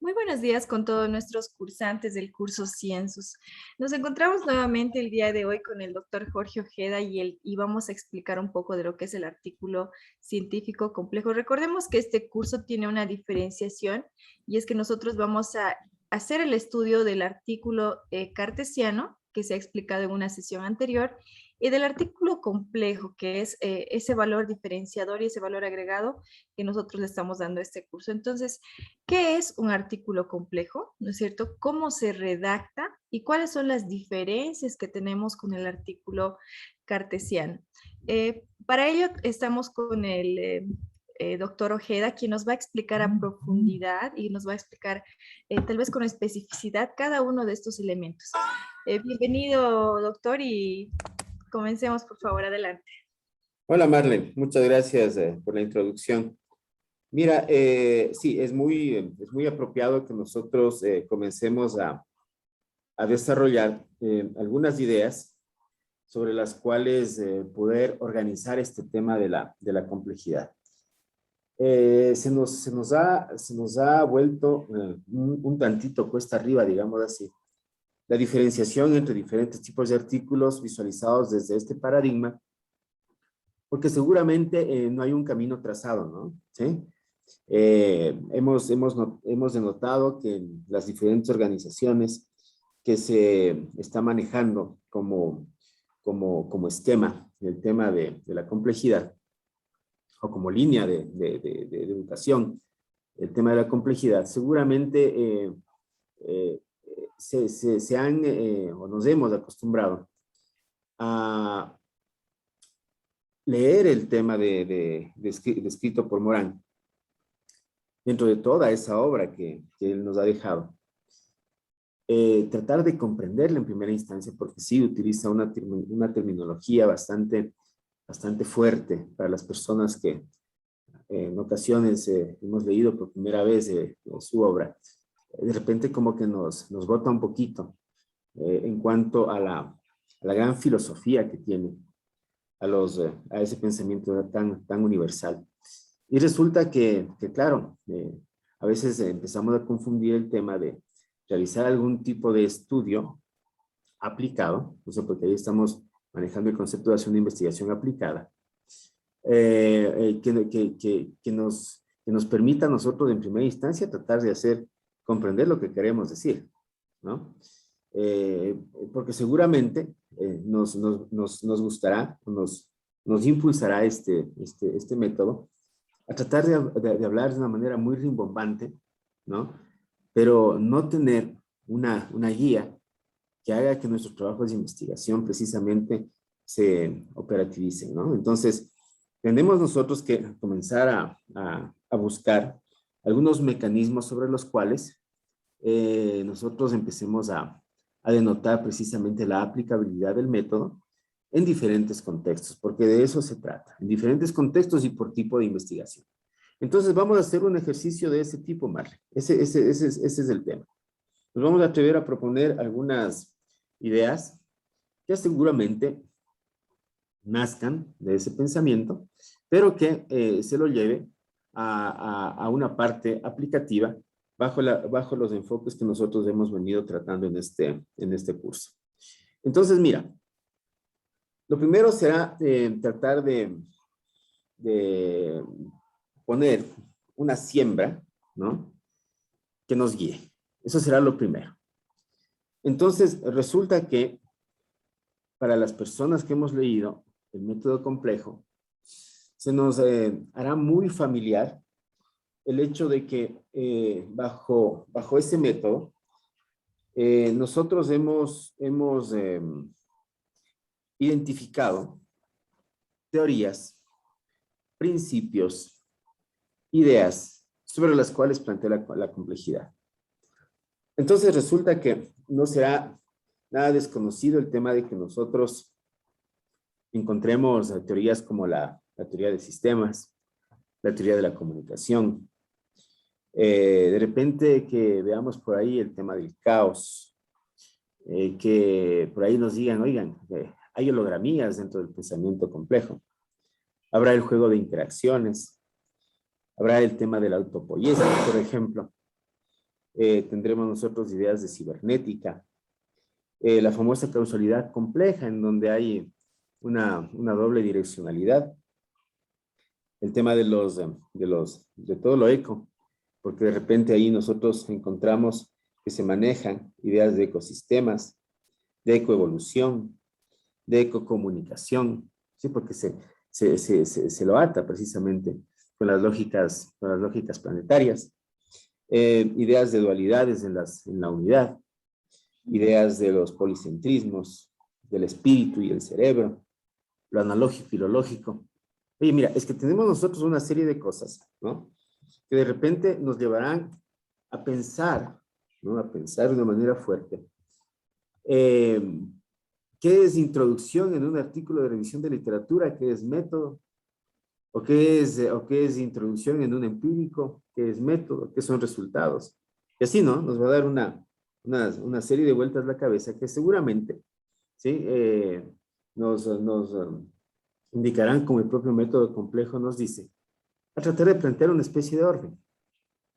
Muy buenos días con todos nuestros cursantes del curso Ciensus. Nos encontramos nuevamente el día de hoy con el doctor Jorge Ojeda y vamos a explicar un poco de lo que es el artículo científico complejo. Recordemos que este curso tiene una diferenciación y es que nosotros vamos a hacer el estudio del artículo cartesiano que se ha explicado en una sesión anterior y del artículo complejo, que es ese valor diferenciador y ese valor agregado que nosotros le estamos dando a este curso. Entonces, ¿qué es un artículo complejo? ¿No es cierto? ¿Cómo se redacta? ¿Y cuáles son las diferencias que tenemos con el artículo cartesiano? Para ello estamos con el doctor Ojeda, quien nos va a explicar a profundidad y nos va a explicar tal vez con especificidad cada uno de estos elementos. Bienvenido, doctor, y comencemos, por favor, adelante. Hola Marlene, muchas gracias por la introducción. Mira, sí, es muy apropiado que nosotros comencemos a desarrollar algunas ideas sobre las cuales poder organizar este tema de la complejidad. Se nos ha vuelto un tantito cuesta arriba, digamos así, la diferenciación entre diferentes tipos de artículos visualizados desde este paradigma, porque seguramente no hay un camino trazado, ¿no? ¿Sí? Hemos denotado que en las diferentes organizaciones que se está manejando como esquema el tema de la complejidad, o como línea de educación, el tema de la complejidad, seguramente se han o nos hemos acostumbrado a leer el tema descrito por Morán dentro de toda esa obra que él nos ha dejado. Tratar de comprenderla en primera instancia, porque sí utiliza una terminología bastante fuerte para las personas que en ocasiones hemos leído por primera vez su obra. De repente como que nos bota un poquito en cuanto a la gran filosofía que tiene, a ese pensamiento tan universal. Y resulta que claro, a veces empezamos a confundir el tema de realizar algún tipo de estudio aplicado, o sea, porque ahí estamos manejando el concepto de hacer una investigación aplicada, que nos permita a nosotros en primera instancia tratar de comprender lo que queremos decir, ¿no? Porque seguramente nos gustará, nos impulsará este método a tratar de hablar de una manera muy rimbombante, ¿no? Pero no tener una guía que haga que nuestros trabajos de investigación precisamente se operativicen, ¿no? Entonces, tenemos nosotros que comenzar a buscar algunos mecanismos sobre los cuales nosotros empecemos a denotar precisamente la aplicabilidad del método en diferentes contextos, porque de eso se trata, en diferentes contextos y por tipo de investigación. Entonces vamos a hacer un ejercicio de ese tipo, Marlene. Ese es el tema. Nos vamos a atrever a proponer algunas ideas que seguramente nazcan de ese pensamiento, pero que se lo lleve a una parte aplicativa bajo los enfoques que nosotros hemos venido tratando en este curso. Entonces, mira, lo primero será tratar de poner una siembra, ¿no? Que nos guíe. Eso será lo primero. Entonces, resulta que para las personas que hemos leído el método complejo, se nos hará muy familiar el hecho de que bajo ese método, nosotros hemos identificado teorías, principios, ideas sobre las cuales plantea la complejidad. Entonces resulta que no será nada desconocido el tema de que nosotros encontremos teorías como la teoría de sistemas, la teoría de la comunicación. De repente que veamos por ahí el tema del caos, que por ahí nos digan, oigan, hay hologramías dentro del pensamiento complejo. Habrá el juego de interacciones, habrá el tema de la autopoiesis, por ejemplo. tendremos nosotros ideas de cibernética, la famosa causalidad compleja, en donde hay una doble direccionalidad, el tema de todo lo eco, porque de repente ahí nosotros encontramos que se manejan ideas de ecosistemas, de ecoevolución, de ecocomunicación, ¿sí? Porque se lo ata precisamente con las lógicas planetarias, ideas de dualidades en la unidad, ideas de los policentrismos, del espíritu y el cerebro, lo analógico y lo lógico. Oye, mira, es que tenemos nosotros una serie de cosas, ¿no? Que de repente nos llevarán a pensar, ¿no? A pensar de una manera fuerte. ¿Qué es introducción en un artículo de revisión de literatura? ¿Qué es método? ¿O qué es introducción en un empírico? ¿Qué es método? ¿Qué son resultados? Y así, ¿no? Nos va a dar una serie de vueltas la cabeza que seguramente, ¿sí? Nos indicarán, como el propio método complejo nos dice, a tratar de plantear una especie de orden.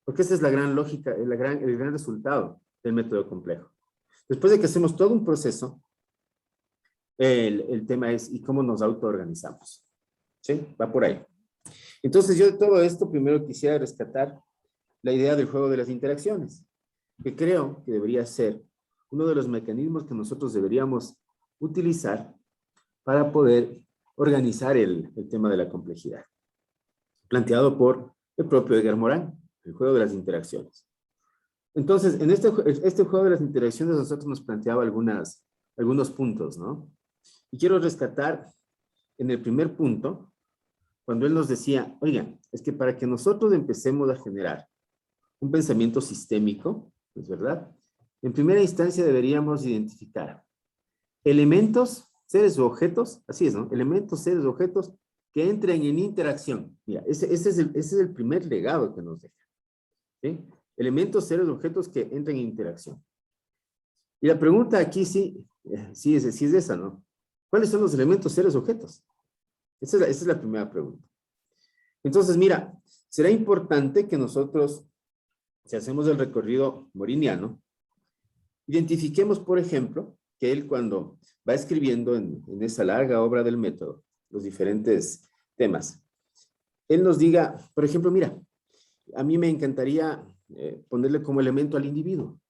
Porque esa es la gran lógica, el gran resultado del método complejo. Después de que hacemos todo un proceso, el tema es, ¿y cómo nos autoorganizamos? ¿Sí? Va por ahí. Entonces, yo de todo esto primero quisiera rescatar la idea del juego de las interacciones, que creo que debería ser uno de los mecanismos que nosotros deberíamos utilizar para poder organizar el tema de la complejidad, planteado por el propio Edgar Morin, el juego de las interacciones. Entonces, en este juego de las interacciones nosotros nos planteaba algunos puntos, ¿no? Y quiero rescatar en el primer punto, cuando él nos decía, oigan, es que para que nosotros empecemos a generar un pensamiento sistémico, ¿es verdad? En primera instancia deberíamos identificar elementos, seres u objetos, así es, ¿no? Elementos, seres u objetos que entren en interacción. Mira, ese es el primer legado que nos deja, ¿sí? Elementos, seres, objetos que entren en interacción. Y la pregunta aquí sí es esa, ¿no? ¿Cuáles son los elementos, seres, objetos? Esa es la primera pregunta. Entonces, mira, será importante que nosotros, si hacemos el recorrido moriniano, identifiquemos, por ejemplo, que él cuando va escribiendo en esa larga obra del método, los diferentes temas, él nos diga, por ejemplo, mira, a mí me encantaría ponerle como elemento al individuo.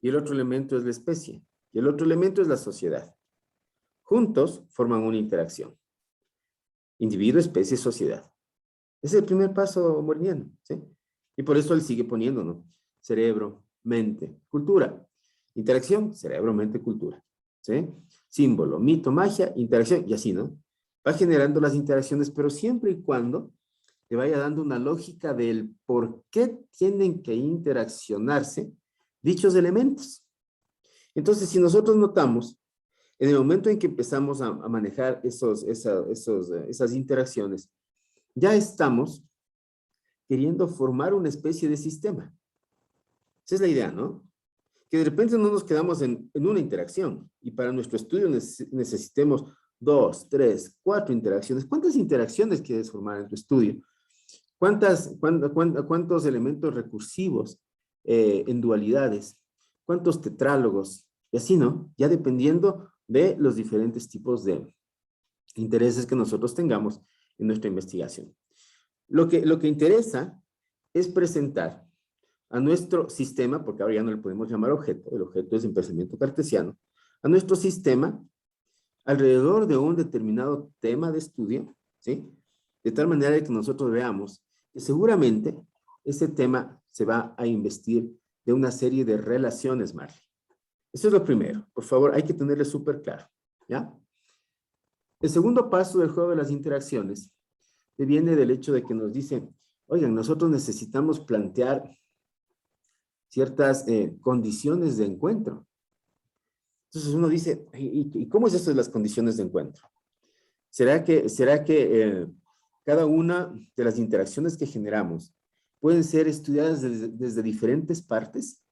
Y el otro elemento es la especie. Y el otro elemento es la sociedad. Juntos forman una interacción. Individuo, especie, sociedad. Ese es el primer paso moriniano, ¿sí? Y por eso él sigue poniendo, ¿no? Cerebro, mente, cultura. Interacción, cerebro, mente, cultura. ¿Sí? Símbolo, mito, magia, interacción, y así, ¿no? Va generando las interacciones, pero siempre y cuando te vaya dando una lógica del por qué tienen que interaccionarse dichos elementos. Entonces, si nosotros notamos, en el momento en que empezamos a manejar esas interacciones, ya estamos queriendo formar una especie de sistema. Esa es la idea, ¿no? Que de repente no nos quedamos en una interacción y para nuestro estudio necesitemos 2, 3, 4 interacciones. ¿Cuántas interacciones quieres formar en tu estudio? ¿Cuántos elementos recursivos en dualidades? ¿Cuántos tetrálogos? Y así, ¿no? Ya dependiendo de los diferentes tipos de intereses que nosotros tengamos en nuestra investigación. Lo que interesa es presentar a nuestro sistema, porque ahora ya no le podemos llamar objeto, el objeto es en pensamiento cartesiano, a nuestro sistema alrededor de un determinado tema de estudio, ¿sí? De tal manera que nosotros veamos que seguramente ese tema se va a investir de una serie de relaciones, Marley. Eso es lo primero. Por favor, hay que tenerlo súper claro, ¿ya? El segundo paso del juego de las interacciones viene del hecho de que nos dicen, oigan, nosotros necesitamos plantear ciertas condiciones de encuentro. Entonces uno dice, ¿y cómo es eso de las condiciones de encuentro? ¿Será que cada una de las interacciones que generamos pueden ser estudiadas desde diferentes partes?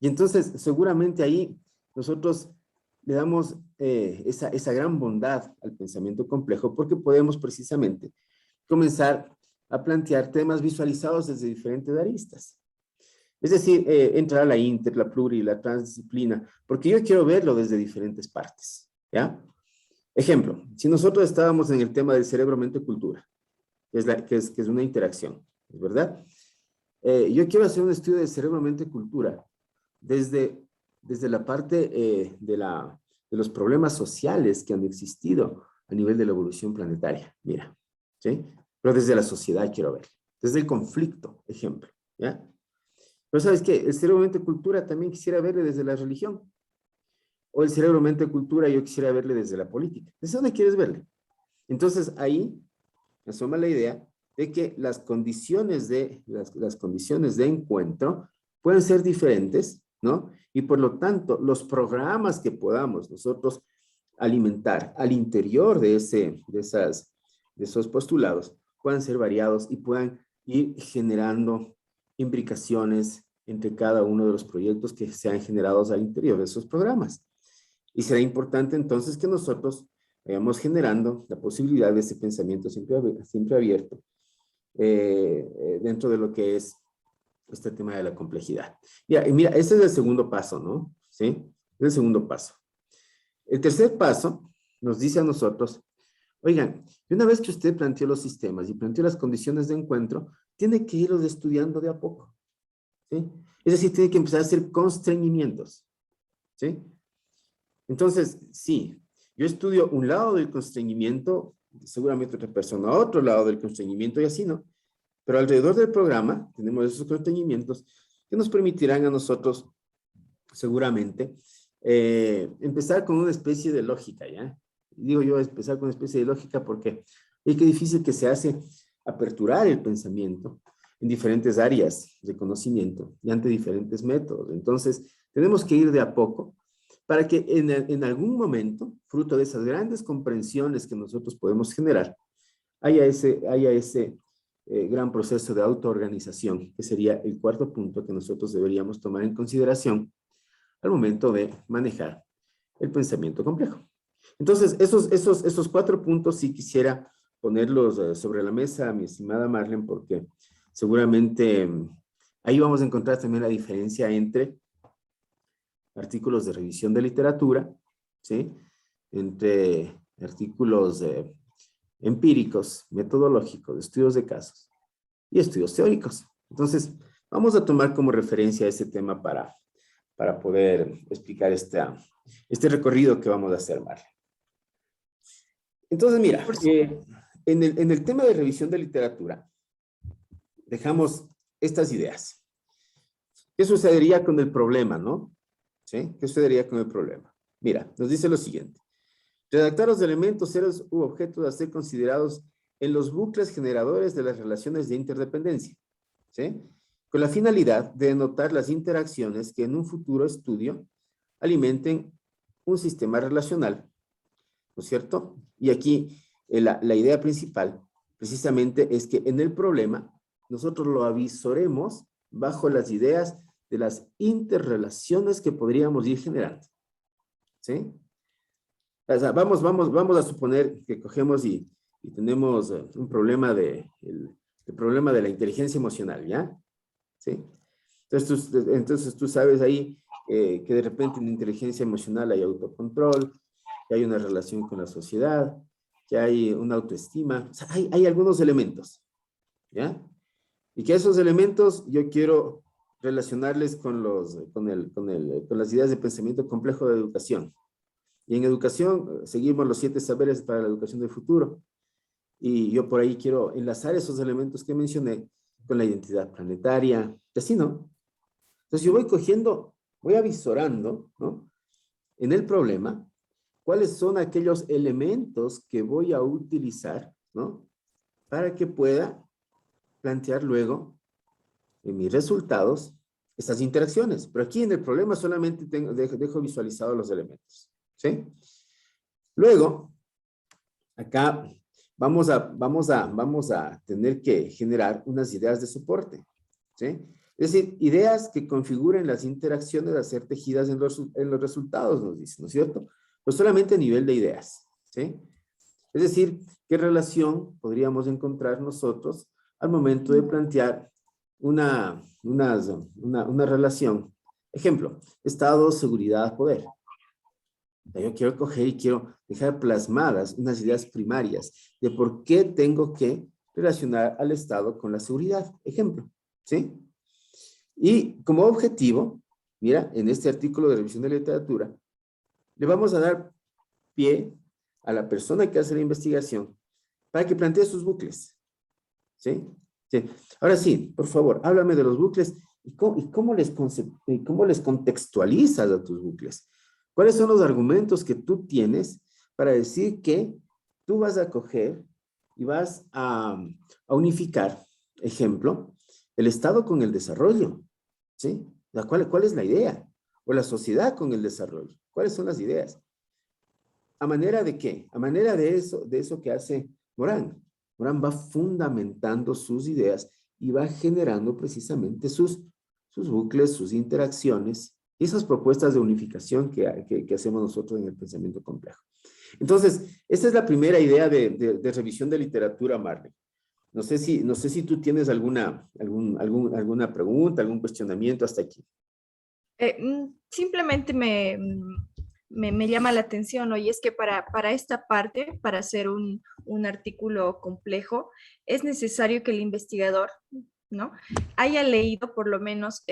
Y entonces seguramente ahí nosotros le damos esa gran bondad al pensamiento complejo porque podemos precisamente comenzar a plantear temas visualizados desde diferentes aristas. Es decir, entrar a la inter, la pluri, la transdisciplina, porque yo quiero verlo desde diferentes partes, ¿ya? Ejemplo, si nosotros estábamos en el tema del cerebro, mente, cultura, que es una interacción, ¿verdad? Yo quiero hacer un estudio de cerebro, mente, cultura desde la parte de los problemas sociales que han existido a nivel de la evolución planetaria, mira, ¿sí? Pero desde la sociedad quiero ver, desde el conflicto, ejemplo, ¿ya? Pero ¿sabes qué? El cerebro, mente, cultura también quisiera verle desde la religión, o el cerebro, mente, cultura yo quisiera verle desde la política. ¿Desde dónde quieres verle? Entonces ahí asoma la idea de que las condiciones las condiciones de encuentro pueden ser diferentes, ¿no? Y por lo tanto, los programas que podamos nosotros alimentar al interior de esos postulados puedan ser variados y puedan ir generando imbricaciones entre cada uno de los proyectos que sean generados al interior de esos programas. Y será importante entonces que nosotros vayamos generando la posibilidad de ese pensamiento siempre abierto dentro de lo que es este tema de la complejidad. Y mira, este es el segundo paso, ¿no? ¿Sí? Es el segundo paso. El tercer paso nos dice a nosotros, oigan, y una vez que usted planteó los sistemas y planteó las condiciones de encuentro, tiene que irlos estudiando de a poco, ¿sí? Es decir, tiene que empezar a hacer constreñimientos, ¿sí? Entonces, sí, yo estudio un lado del constreñimiento, seguramente otra persona otro lado del constreñimiento y así, ¿no? Pero alrededor del programa tenemos esos constreñimientos que nos permitirán a nosotros, seguramente, empezar con una especie de lógica, ¿ya? Digo yo empezar con una especie de lógica porque es que difícil que se hace aperturar el pensamiento en diferentes áreas de conocimiento y ante diferentes métodos. Entonces, tenemos que ir de a poco para que en algún momento, fruto de esas grandes comprensiones que nosotros podemos generar, haya ese gran proceso de autoorganización, que sería el cuarto punto que nosotros deberíamos tomar en consideración al momento de manejar el pensamiento complejo. Entonces, esos 4 puntos sí quisiera ponerlos sobre la mesa, mi estimada Marlene, porque seguramente ahí vamos a encontrar también la diferencia entre artículos de revisión de literatura, ¿sí? Entre artículos empíricos, metodológicos, estudios de casos y estudios teóricos. Entonces, vamos a tomar como referencia ese tema para poder explicar este recorrido que vamos a hacer, Marlene. Entonces, mira, en el tema de revisión de literatura, dejamos estas ideas. ¿Qué sucedería con el problema, no? ¿Sí? ¿Qué sucedería con el problema? Mira, nos dice lo siguiente. Redactar los elementos, seres u objetos a ser considerados en los bucles generadores de las relaciones de interdependencia, ¿sí? Con la finalidad de denotar las interacciones que en un futuro estudio alimenten un sistema relacional, ¿no es cierto? Y aquí la idea principal precisamente es que en el problema nosotros lo avisoremos bajo las ideas de las interrelaciones que podríamos ir generando, ¿sí? O sea, vamos a suponer que cogemos y tenemos un problema el problema de la inteligencia emocional, ¿ya? ¿Sí? Entonces tú sabes ahí que de repente en inteligencia emocional hay autocontrol, que hay una relación con la sociedad, que hay una autoestima, o sea, hay algunos elementos, ¿ya? Y que esos elementos yo quiero relacionarles con las ideas de pensamiento complejo de educación. Y en educación seguimos los 7 saberes para la educación del futuro. Y yo por ahí quiero enlazar esos elementos que mencioné con la identidad planetaria, y así, ¿no? Entonces yo voy avisorando, ¿no? En el problema, cuáles son aquellos elementos que voy a utilizar, ¿no? Para que pueda plantear luego en mis resultados estas interacciones. Pero aquí en el problema solamente dejo visualizados los elementos, ¿sí? Luego, acá vamos a tener que generar unas ideas de soporte, ¿sí? Es decir, ideas que configuren las interacciones a ser tejidas en los resultados, nos dice, ¿no es cierto? Pues solamente a nivel de ideas, ¿sí? Es decir, ¿qué relación podríamos encontrar nosotros al momento de plantear una relación. Ejemplo, Estado, seguridad, poder. Yo quiero coger y quiero dejar plasmadas unas ideas primarias de por qué tengo que relacionar al Estado con la seguridad. Ejemplo, ¿sí? Y como objetivo, mira, en este artículo de revisión de literatura, le vamos a dar pie a la persona que hace la investigación para que plantee sus bucles. ¿Sí? Sí. Ahora sí, por favor, háblame de los bucles y cómo les contextualizas a tus bucles. ¿Cuáles son los argumentos que tú tienes para decir que tú vas a coger y vas a unificar, ejemplo, el Estado con el desarrollo? ¿Sí? ¿Cuál es la idea? O la sociedad con el desarrollo. ¿Cuáles son las ideas? ¿A manera de qué? A manera de eso que hace Morán. Morán va fundamentando sus ideas y va generando precisamente sus bucles, sus interacciones, y esas propuestas de unificación que hacemos nosotros en el pensamiento complejo. Entonces, esta es la primera idea de revisión de literatura, Marley. No sé si tú tienes alguna pregunta, algún cuestionamiento hasta aquí. Simplemente me llama la atención, ¿no? Y es que para esta parte, para hacer un artículo complejo, es necesario que el investigador, ¿no?, haya leído por lo menos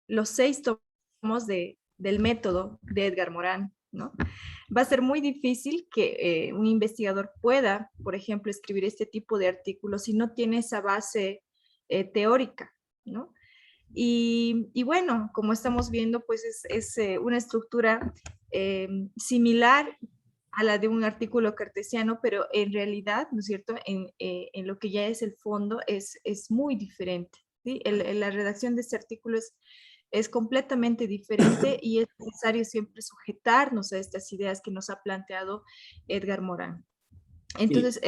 los 6 tomos del método de Edgar Morin, ¿no? Va a ser muy difícil que un investigador pueda, por ejemplo, escribir este tipo de artículos si no tiene esa base teórica, ¿no? Y bueno, como estamos viendo, pues es una estructura similar a la de un artículo cartesiano, pero en realidad, ¿no es cierto?, en lo que ya es el fondo es muy diferente, ¿sí? La redacción de este artículo es completamente diferente y es necesario siempre sujetarnos a estas ideas que nos ha planteado Edgar Morin. Entonces,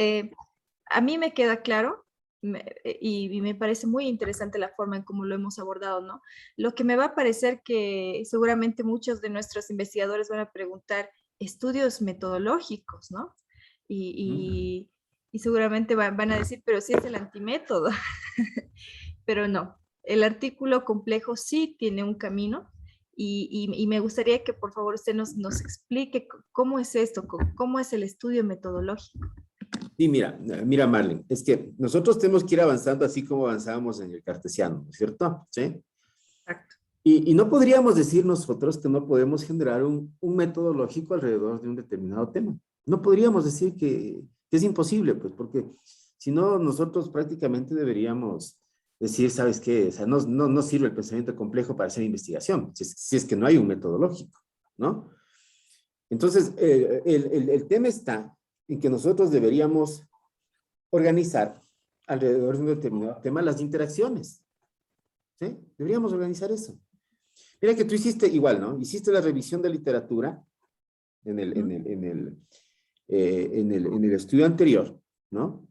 a mí me queda claro y me parece muy interesante la forma en cómo lo hemos abordado, ¿no? Lo que me va a parecer que seguramente muchos de nuestros investigadores van a preguntar estudios metodológicos, ¿no? Y seguramente van a decir, pero sí es el antimétodo. Pero no, el artículo complejo sí tiene un camino y me gustaría que por favor usted nos explique cómo es esto, cómo es el estudio metodológico. Sí, mira, Marlene, es que nosotros tenemos que ir avanzando así como avanzábamos en el cartesiano, ¿no es cierto? ¿Sí? Exacto. Y no podríamos decir nosotros que no podemos generar un método lógico alrededor de un determinado tema. No podríamos decir que es imposible, pues, porque si no, nosotros prácticamente deberíamos decir, ¿sabes qué? O sea, no sirve el pensamiento complejo para hacer investigación, si es que no hay un método lógico, ¿no? Entonces, el tema está en que nosotros deberíamos organizar alrededor de un determinado tema las interacciones, ¿sí? Deberíamos organizar eso. Mira que tú hiciste igual, ¿no? Hiciste la revisión de literatura en el estudio anterior, ¿no?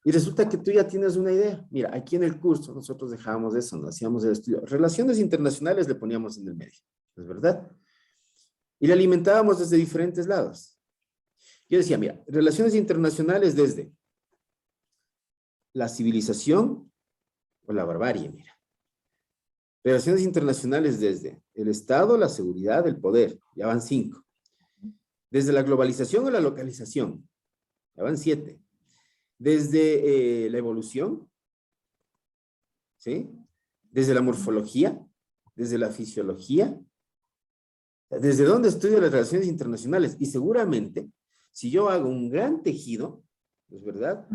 Y resulta que tú ya tienes una idea. Mira, aquí en el curso nosotros dejábamos eso, ¿no? Hacíamos el estudio. Relaciones internacionales le poníamos en el medio, ¿es verdad? Y le alimentábamos desde diferentes lados. Yo decía, mira, relaciones internacionales desde la civilización o la barbarie, mira. Relaciones internacionales desde el Estado, la seguridad, el poder. Ya van 5. Desde la globalización o la localización. Ya van 7. Desde la evolución. ¿Sí? Desde la morfología. Desde la fisiología. ¿Desde dónde estudio las relaciones internacionales? Y seguramente, si yo hago un gran tejido, ¿es verdad?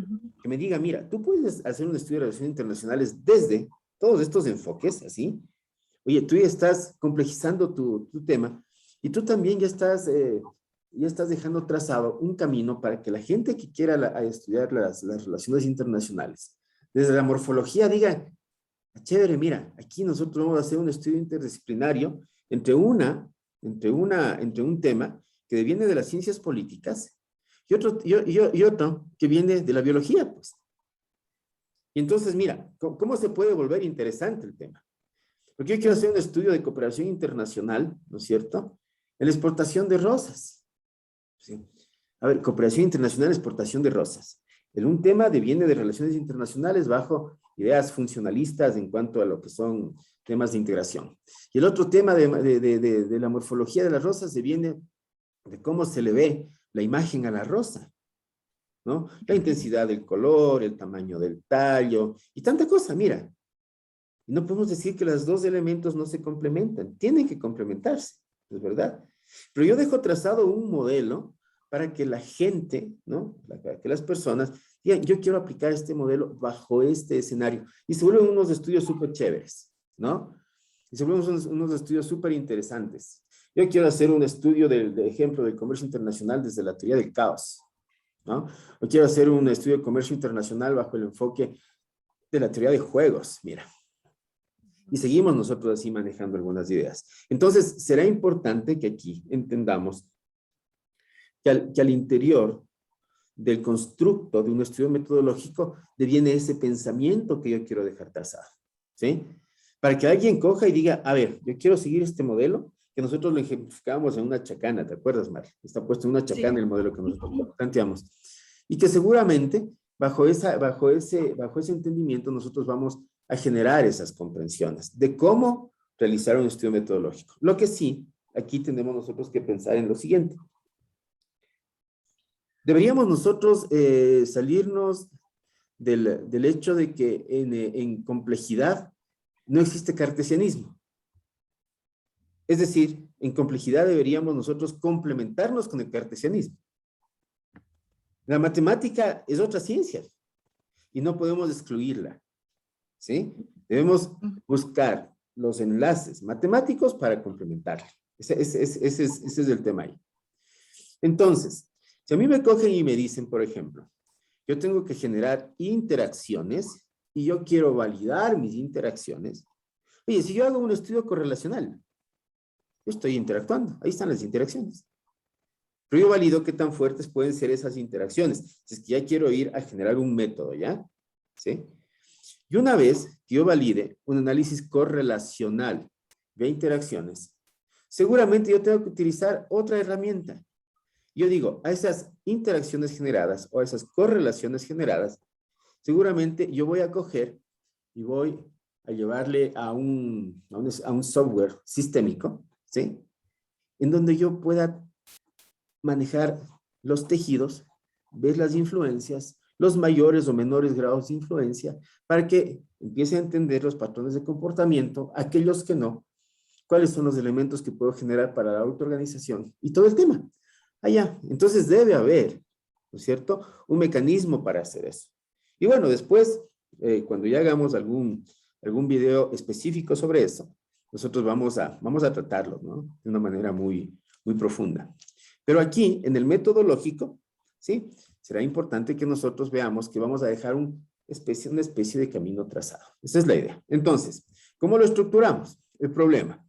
Que me diga, mira, tú puedes hacer un estudio de relaciones internacionales desde todos estos enfoques, así. Oye, tú ya estás complejizando tu tema y tú también ya estás dejando trazado un camino para que la gente que quiera estudiar las relaciones internacionales, desde la morfología, diga, chévere, mira, aquí nosotros vamos a hacer un estudio interdisciplinario entre un tema que viene de las ciencias políticas y otro que viene de la biología, pues. Y entonces, mira, ¿cómo se puede volver interesante el tema? Porque yo quiero hacer un estudio de cooperación internacional, ¿no es cierto?, en la exportación de rosas. ¿Sí? A ver, cooperación internacional, exportación de rosas. En un tema viene de relaciones internacionales bajo ideas funcionalistas en cuanto a lo que son temas de integración. Y el otro tema de la morfología de las rosas se viene de cómo se le ve la imagen a la rosa, ¿no? La intensidad del color, el tamaño del tallo y tanta cosa, mira. Y no podemos decir que los dos elementos no se complementan, tienen que complementarse, es verdad. Pero yo dejo trazado un modelo para que la gente, ¿no? Para que las personas digan, yo quiero aplicar este modelo bajo este escenario. Y se vuelven unos estudios súper chéveres, ¿no? Y se vuelven unos estudios súper interesantes. Yo quiero hacer un estudio de ejemplo del comercio internacional desde la teoría del caos, ¿no? O quiero hacer un estudio de comercio internacional bajo el enfoque de la teoría de juegos, mira. Y seguimos nosotros así manejando algunas ideas. Entonces, será importante que aquí entendamos que al interior del constructo de un estudio metodológico deviene ese pensamiento que yo quiero dejar trazado, ¿sí? Para que alguien coja y diga, a ver, yo quiero seguir este modelo, que nosotros lo ejemplificamos en una chacana, ¿te acuerdas, Mari? Está puesto en una chacana el modelo que nosotros planteamos. Y que seguramente bajo ese entendimiento nosotros vamos a generar esas comprensiones de cómo realizar un estudio metodológico. Lo que sí, aquí tenemos nosotros que pensar en lo siguiente. Deberíamos nosotros salirnos del hecho de que en complejidad no existe cartesianismo. Es decir, en complejidad deberíamos nosotros complementarnos con el cartesianismo. La matemática es otra ciencia y no podemos excluirla, ¿sí? Debemos buscar los enlaces matemáticos para complementarla. Ese es el tema ahí. Entonces, si a mí me cogen y me dicen, por ejemplo, yo tengo que generar interacciones y yo quiero validar mis interacciones. Oye, si yo hago un estudio correlacional, yo estoy interactuando, ahí están las interacciones. Pero yo valido qué tan fuertes pueden ser esas interacciones. Si es que ya quiero ir a generar un método, ¿ya? ¿Sí? Y una vez que yo valide un análisis correlacional de interacciones, seguramente yo tengo que utilizar otra herramienta. Yo digo, a esas interacciones generadas o a esas correlaciones generadas, seguramente yo voy a coger y voy a llevarle a un software sistémico, ¿sí? En donde yo pueda manejar los tejidos, ver las influencias, los mayores o menores grados de influencia, para que empiece a entender los patrones de comportamiento, aquellos que no, cuáles son los elementos que puedo generar para la autoorganización y todo el tema. Allá, entonces debe haber, ¿no es cierto?, un mecanismo para hacer eso. Y bueno, después, cuando ya hagamos algún video específico sobre eso, nosotros vamos a tratarlo, ¿no? De una manera muy profunda. Pero aquí, en el metodológico, ¿sí? Será importante que nosotros veamos que vamos a dejar una especie de camino trazado. Esa es la idea. Entonces, ¿cómo lo estructuramos? El problema,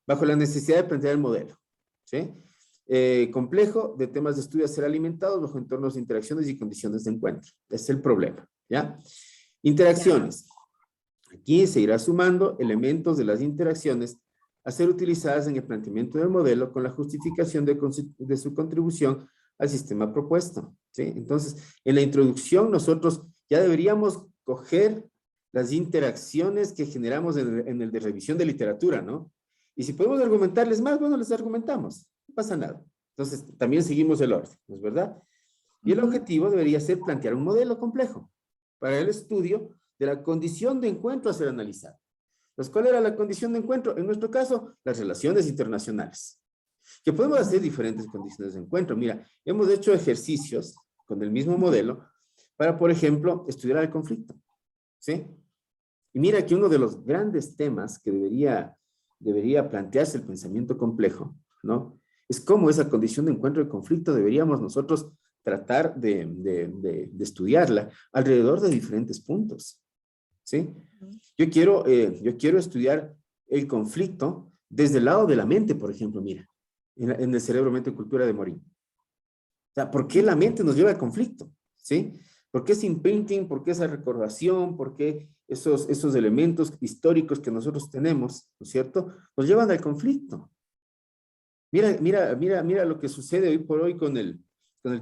bajo la necesidad de plantear el modelo, ¿sí? Complejo de temas de estudio a ser alimentados bajo entornos de interacciones y condiciones de encuentro. Ese es el problema, ¿ya? Interacciones. Aquí se irá sumando elementos de las interacciones a ser utilizadas en el planteamiento del modelo con la justificación de su contribución al sistema propuesto, ¿sí? Entonces, en la introducción nosotros ya deberíamos coger las interacciones que generamos en el de revisión de literatura, ¿no? Y si podemos argumentarles más, bueno, les argumentamos, no pasa nada. Entonces, también seguimos el orden, ¿no es verdad? Y el objetivo debería ser plantear un modelo complejo para el estudio de la condición de encuentro a ser analizado. Pues, ¿cuál era la condición de encuentro? En nuestro caso, las relaciones internacionales. Que podemos hacer diferentes condiciones de encuentro. Mira, hemos hecho ejercicios con el mismo modelo para, por ejemplo, estudiar el conflicto, ¿sí? Y mira que uno de los grandes temas que debería plantearse el pensamiento complejo, ¿no? Es cómo esa condición de encuentro de conflicto deberíamos nosotros tratar de estudiarla alrededor de diferentes puntos, ¿sí? Yo quiero estudiar el conflicto desde el lado de la mente, por ejemplo, mira, en el cerebro, mente, cultura de Morin. O sea, ¿por qué la mente nos lleva al conflicto? ¿Sí? ¿Por qué ese imprinting? ¿Por qué esa recordación? ¿Por qué esos elementos históricos que nosotros tenemos, ¿no es cierto? Nos llevan al conflicto. Mira lo que sucede hoy por hoy con el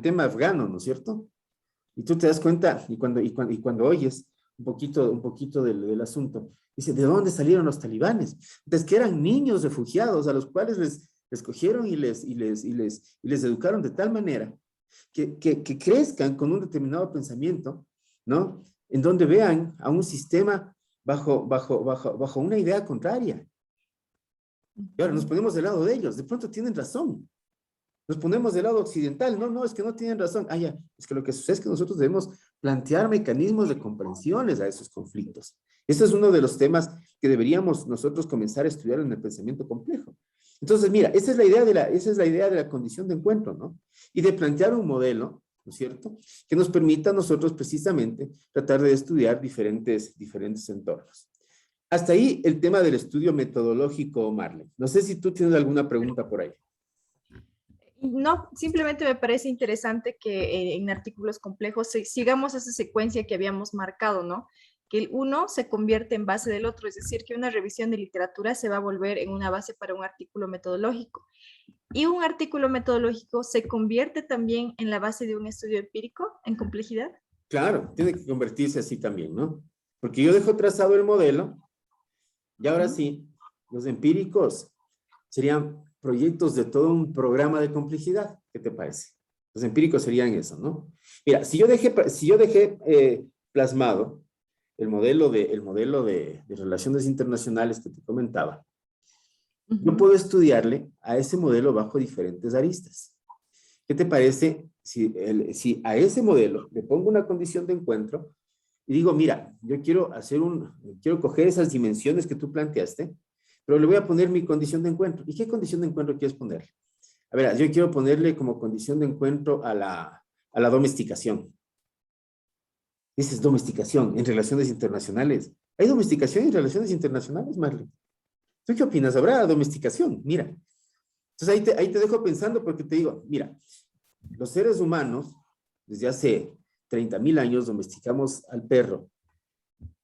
tema afgano, ¿no es cierto? Y tú te das cuenta, y cuando oyes un poquito del asunto, dice, ¿de dónde salieron los talibanes? Entonces, que eran niños refugiados a los cuales les cogieron y les educaron de tal manera que crezcan con un determinado pensamiento, ¿no? En donde vean a un sistema bajo una idea contraria. Y ahora nos ponemos del lado de ellos, de pronto tienen razón. Nos ponemos del lado occidental, no, es que no tienen razón. Ah, ya, es que lo que sucede es que nosotros debemos plantear mecanismos de comprensiones a esos conflictos. Ese es uno de los temas que deberíamos nosotros comenzar a estudiar en el pensamiento complejo. Entonces, mira, esa es la idea de la condición de encuentro, ¿no? Y de plantear un modelo, ¿no es cierto?, que nos permita a nosotros precisamente tratar de estudiar diferentes entornos. Hasta ahí el tema del estudio metodológico, Marlene. No sé si tú tienes alguna pregunta por ahí. No, simplemente me parece interesante que en artículos complejos sigamos esa secuencia que habíamos marcado, ¿no? Que el uno se convierte en base del otro, es decir, que una revisión de literatura se va a volver en una base para un artículo metodológico. Y un artículo metodológico se convierte también en la base de un estudio empírico en complejidad. Claro, tiene que convertirse así también, ¿no? Porque yo dejo trazado el modelo y ahora sí, los empíricos serían proyectos de todo un programa de complejidad. ¿Qué te parece? Los empíricos serían eso, ¿no? Mira, si yo dejé plasmado el modelo de relaciones internacionales que te comentaba, yo puedo estudiarle a ese modelo bajo diferentes aristas. ¿Qué te parece si a ese modelo le pongo una condición de encuentro y digo, mira, yo quiero coger esas dimensiones que tú planteaste, pero le voy a poner mi condición de encuentro? ¿Y qué condición de encuentro quieres ponerle? A ver, yo quiero ponerle como condición de encuentro a la domesticación. Dices domesticación en relaciones internacionales. ¿Hay domesticación en relaciones internacionales, Marlene? ¿Tú qué opinas? ¿Habrá domesticación? Mira. Entonces ahí te dejo pensando porque te digo, mira, los seres humanos desde hace 30,000 años domesticamos al perro,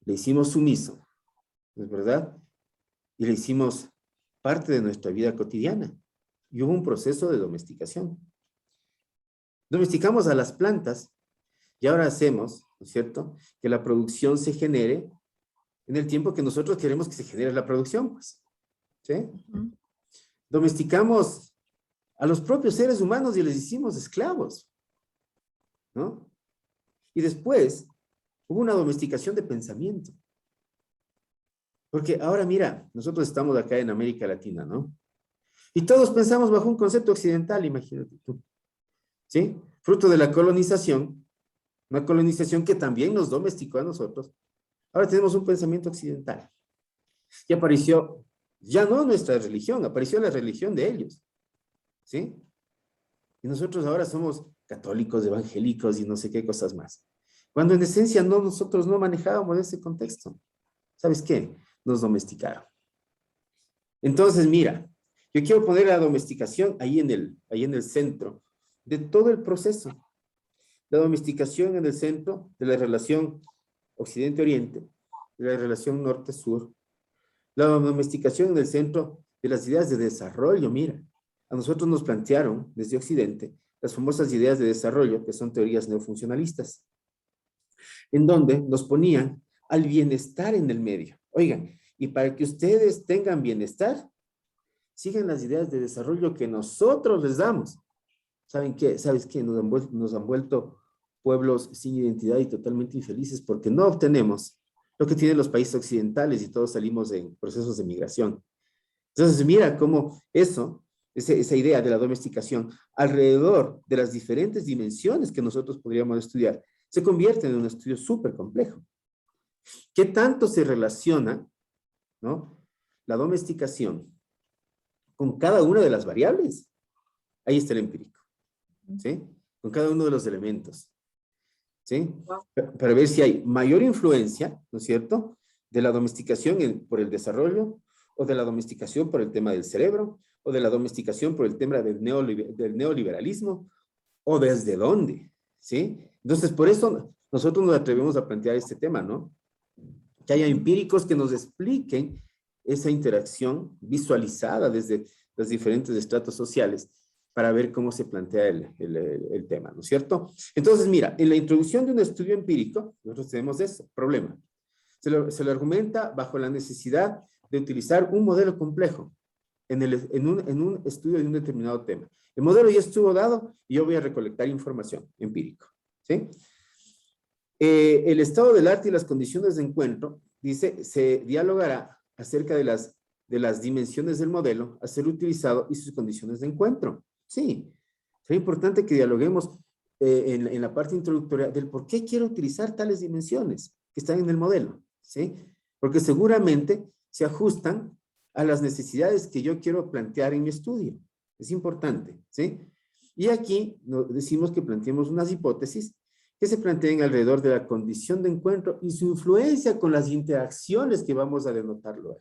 le hicimos sumiso, ¿no es verdad? Y le hicimos parte de nuestra vida cotidiana. Y hubo un proceso de domesticación. Domesticamos a las plantas y ahora hacemos, ¿no es cierto?, que la producción se genere en el tiempo que nosotros queremos que se genere la producción, pues. ¿Sí? Domesticamos a los propios seres humanos y les hicimos esclavos, ¿no? Y después hubo una domesticación de pensamiento. Porque ahora mira, nosotros estamos acá en América Latina, ¿no? Y todos pensamos bajo un concepto occidental, imagínate tú. ¿Sí? Fruto de la colonización, una colonización que también nos domesticó a nosotros. Ahora tenemos un pensamiento occidental. Y apareció, ya no nuestra religión, apareció la religión de ellos. ¿Sí? Y nosotros ahora somos católicos, evangélicos y no sé qué cosas más. Cuando en esencia nosotros no manejábamos ese contexto. ¿Sabes qué? Nos domesticaron. Entonces, mira, yo quiero poner la domesticación ahí en el centro de todo el proceso. La domesticación en el centro de la relación Occidente-Oriente, de la relación Norte-Sur. La domesticación en el centro de las ideas de desarrollo. Mira, a nosotros nos plantearon desde Occidente las famosas ideas de desarrollo, que son teorías neofuncionalistas, en donde nos ponían al bienestar en el medio. Oigan, y para que ustedes tengan bienestar, sigan las ideas de desarrollo que nosotros les damos. ¿Saben qué? ¿Sabes qué? Nos han vuelto pueblos sin identidad y totalmente infelices porque no obtenemos lo que tienen los países occidentales y todos salimos en procesos de migración. Entonces, mira cómo esa idea de la domesticación alrededor de las diferentes dimensiones que nosotros podríamos estudiar, se convierte en un estudio súper complejo. ¿Qué tanto se relaciona, ¿no?, la domesticación con cada una de las variables? Ahí está el empírico, ¿sí? Con cada uno de los elementos, ¿sí? Para ver si hay mayor influencia, ¿no es cierto?, de la domesticación por el desarrollo, o de la domesticación por el tema del cerebro, o de la domesticación por el tema del neoliberalismo, o desde dónde, ¿sí? Entonces, por eso nosotros nos atrevemos a plantear este tema, ¿no? Que haya empíricos que nos expliquen esa interacción visualizada desde los diferentes estratos sociales para ver cómo se plantea el tema, ¿no es cierto? Entonces, mira, en la introducción de un estudio empírico, nosotros tenemos eso, problema. Se lo argumenta bajo la necesidad de utilizar un modelo complejo en un estudio de un determinado tema. El modelo ya estuvo dado y yo voy a recolectar información empírica, ¿sí? El estado del arte y las condiciones de encuentro, dice, se dialogará acerca de las dimensiones del modelo a ser utilizado y sus condiciones de encuentro. Sí, es importante que dialoguemos en la parte introductoria del por qué quiero utilizar tales dimensiones que están en el modelo, ¿sí? Porque seguramente se ajustan a las necesidades que yo quiero plantear en mi estudio. Es importante, ¿sí? Y aquí decimos que planteemos unas hipótesis que se planteen alrededor de la condición de encuentro y su influencia con las interacciones que vamos a denotar luego.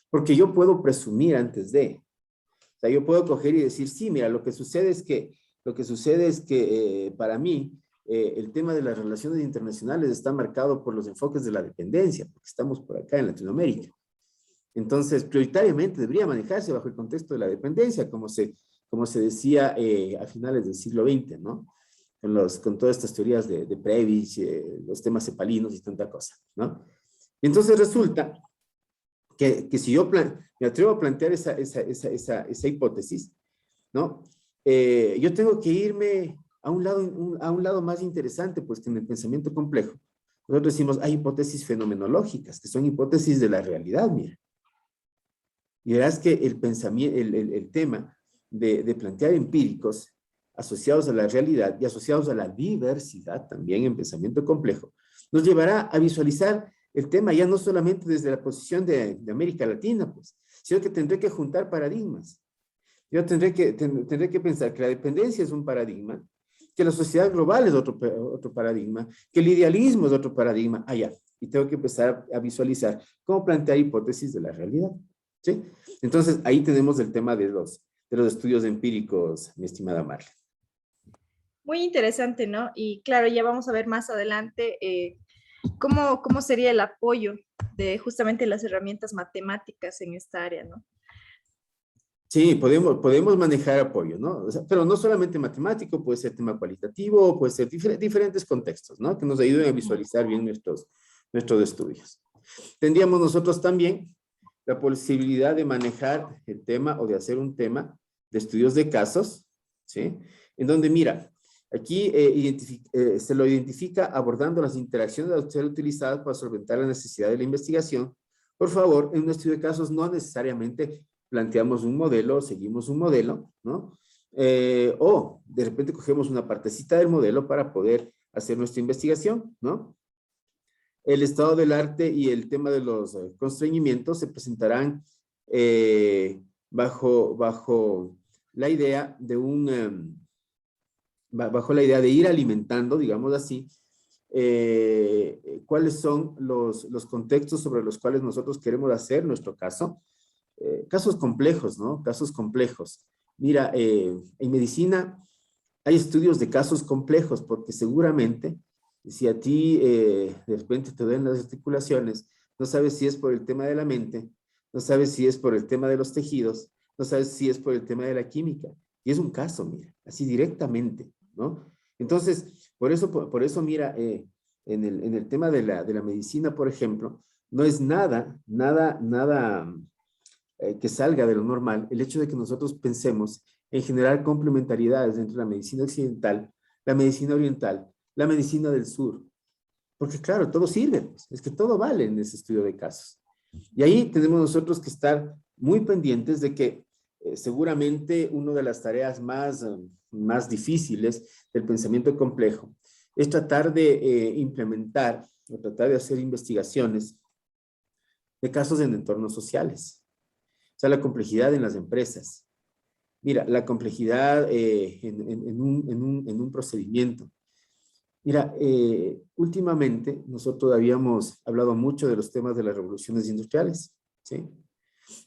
Porque yo puedo presumir antes de, o sea, yo puedo coger y decir, sí, mira, lo que sucede es que para mí, el tema de las relaciones internacionales está marcado por los enfoques de la dependencia, porque estamos por acá en Latinoamérica. Entonces, prioritariamente debería manejarse bajo el contexto de la dependencia, como se decía a finales del siglo XX, ¿no? Con todas estas teorías de Previs, los temas cepalinos y tanta cosa, ¿no? Y entonces resulta que si yo me atrevo a plantear esa hipótesis, ¿no? Yo tengo que irme a un lado más interesante, pues, que en el pensamiento complejo. Nosotros decimos, hay hipótesis fenomenológicas, que son hipótesis de la realidad, mira. Y verás que el pensamiento, el tema de plantear empíricos asociados a la realidad y asociados a la diversidad también en pensamiento complejo, nos llevará a visualizar el tema ya no solamente desde la posición de América Latina, pues, sino que tendré que juntar paradigmas. Yo tendré que pensar que la dependencia es un paradigma, que la sociedad global es otro paradigma, que el idealismo es otro paradigma, allá. Y tengo que empezar a visualizar cómo plantear hipótesis de la realidad, ¿sí? Entonces, ahí tenemos el tema de los estudios empíricos, mi estimada Marlene. Muy interesante, ¿no? Y claro, ya vamos a ver más adelante cómo sería el apoyo de justamente las herramientas matemáticas en esta área, ¿no? Sí, podemos manejar apoyo, ¿no? O sea, pero no solamente matemático, puede ser tema cualitativo, puede ser diferentes contextos, ¿no? Que nos ayuden a visualizar bien nuestros estudios. Tendríamos nosotros también la posibilidad de manejar el tema o de hacer un tema de estudios de casos, ¿sí? En donde, mira, aquí se lo identifica abordando las interacciones a ser utilizadas para solventar la necesidad de la investigación. Por favor, en un estudio de casos no necesariamente planteamos un modelo, seguimos un modelo, ¿no? O de repente cogemos una partecita del modelo para poder hacer nuestra investigación, ¿no? El estado del arte y el tema de los constreñimientos se presentarán bajo la idea de bajo la idea de ir alimentando, digamos así, cuáles son los contextos sobre los cuales nosotros queremos hacer nuestro caso. Casos complejos, ¿no? Casos complejos. Mira, en medicina hay estudios de casos complejos porque seguramente si a ti de repente te duelen las articulaciones, no sabes si es por el tema de la mente, no sabes si es por el tema de los tejidos, no sabes si es por el tema de la química. Y es un caso, mira, así directamente, ¿no? Entonces, por eso mira, en el tema de la medicina, por ejemplo, no es nada que salga de lo normal el hecho de que nosotros pensemos en generar complementariedades entre la medicina occidental, la medicina oriental, la medicina del sur. Porque claro, todo sirve, pues, es que todo vale en ese estudio de casos. Y ahí tenemos nosotros que estar muy pendientes de que seguramente una de las tareas más difíciles del pensamiento complejo es tratar de implementar o tratar de hacer investigaciones de casos en entornos sociales. O sea, la complejidad en las empresas. Mira, la complejidad en un procedimiento. Mira, últimamente nosotros habíamos hablado mucho de los temas de las revoluciones industriales, ¿sí?